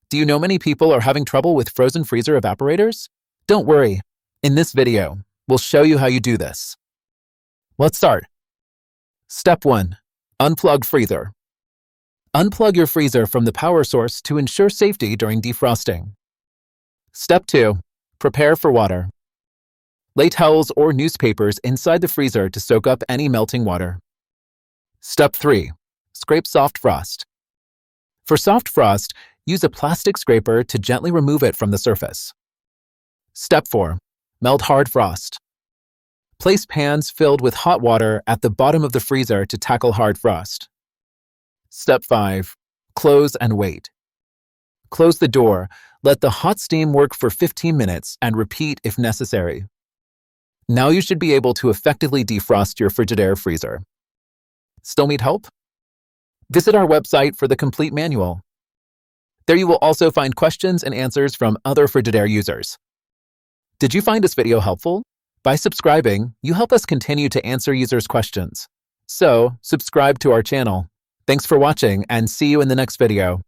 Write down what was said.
Do you know many people are having trouble with frozen freezer evaporators? Don't worry. In this video, we'll show you how you do this. Let's start. Step 1. Unplug freezer. Unplug your freezer from the power source to ensure safety during defrosting. Step 2. Prepare for water. Lay towels or newspapers inside the freezer to soak up any melting water. Step 3. Scrape soft frost. For soft frost, use a plastic scraper to gently remove it from the surface. Step 4. Melt hard frost. Place pans filled with hot water at the bottom of the freezer to tackle hard frost. Step 5. Close and wait. Close the door, let the hot steam work for 15 minutes, and repeat if necessary. Now you should be able to effectively defrost your Frigidaire freezer. Still need help? Visit our website for the complete manual. There you will also find questions and answers from other Frigidaire users. Did you find this video helpful? By subscribing, you help us continue to answer users' questions. So, subscribe to our channel. Thanks for watching and see you in the next video.